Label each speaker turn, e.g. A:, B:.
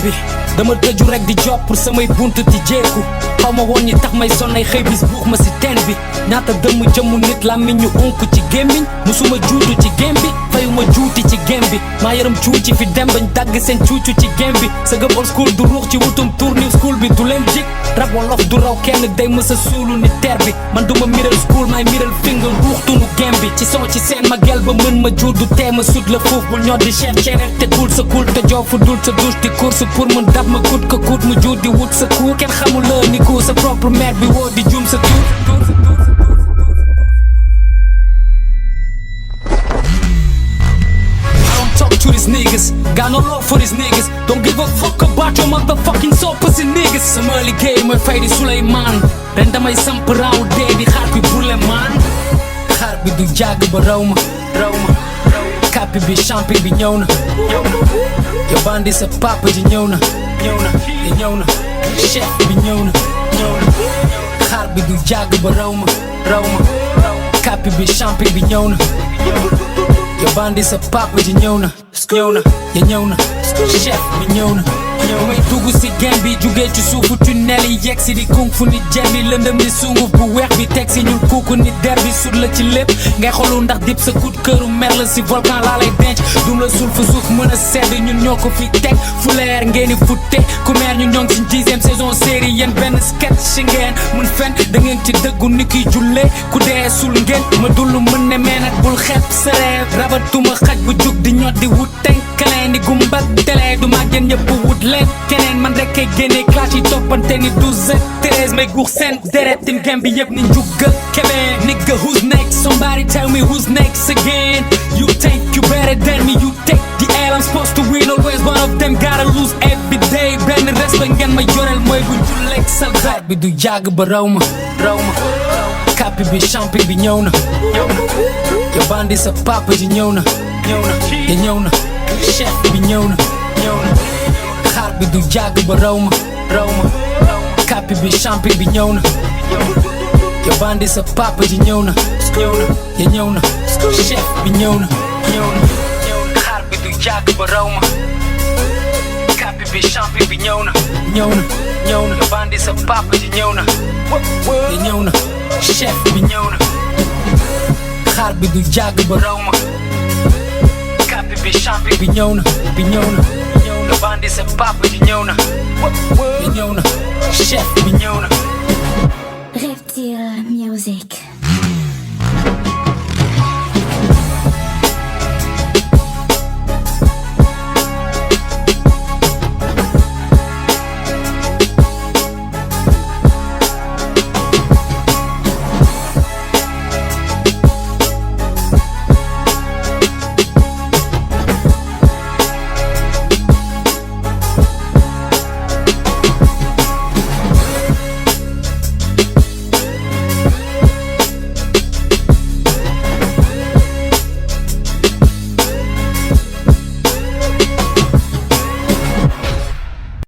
A: bi dama tëju rek di job pour samay buntu ti jeeku xaw ma woon ñi tax may sonnay xëy bis buux ma si teen bi ñaata dëmm jëmmu nit làmmiñ ñu unku ci gémmiñ musuma juutu ci gém bi fayuma juuti ci gém bi maa yaram cuuci fi dem bañ dagg seen cuucu ci gém bi sa gëm old school du ruux ci wutum tour new school bi du leen jik rab wolof du raw kenn day mësa suulu ni ter bi man duma middle school may middle finger ruuxtunu gém bi ci son ci seen ma gel ba mën ma juudu tee ma sut la fuuf bul ñoo di cher cereet te kul sa kul te joo fu dul sa douche di course pour mën dab ma kut ko kut mu juut di wut sa kuur kenn xamul la ni ko sa propre mère bi woo di jum sa tur talk to these niggas, got no love for these niggas. Don't give a fuck about your motherfucking soul pussy niggas. Sama liggéey mooy fay di Souleymane ren damay samp raaw dee di xaar bi pour le man xaar bi du jàgg ba raw ma kàppi bi champi bi ñëw na yow bandi sa papa ji ñëw na chef bi ñëw na xaar bi du jàgg ba raw ma kàppi bi champi bi ñëw na yow bandi sa papa ji ñëw na chef bi ñëw na may dugg si game bi jugee ci suufu tunnel yi yegg si di kung fu nit jem bi lëndëm ni sunguf bu weex bi teg si ñul kuuku nit der bi sut la ci lépp ngay xolu ndax dip sa kut këru mer la si volcan laa lay denc dum la sul fa suuf mën a sedd ñun ñoo ko fi teg fu leer ngeen di futte ku meer ñu ñoo ngi si 10e saison série yéen benn sketch si ngeen mun fen da ngeen ci dëggu ni kiy jullee ku dee sul ngeen ma dullu mën ne mee nag bul xeeb sa reef rabatuma xaj bu jug di ñot di wut tenkaleen di gumbak télé du maa gën ñëpp wut leen keneen man rek kay génne clash yi toppante ni 12 ak 13 may guux seen deret tim gem bi yëpp ni njugga kebee nigga who's next somebody tell me who's next again you think you better than me you take the L I'm supposed to win always one of them gotta lose every day benn respect ngeen ma yoreel mooy bu julleeg sal xaar bi du jàgg ba raw ma kàppi bi champi bi ñëw na yow bandi sa papa ji ñëw na chef bi ñëw na xaar bi du jàgg ba raw ma kàppi bi champi bi ñëw na yow bandi sa papa ji ñëw na chef bi ñëw na xaar bi du jàgg ba raw ma kàppi bi champi bi ñëw na yow bandi sa papa ji ñëw na chef bi ñëw na xaar bi du jàgg ba raw ma kàppi bi champi bi ñëw na yow bandi sa papa ji ñëw na chef bi ñëw na
B: Reptile Music.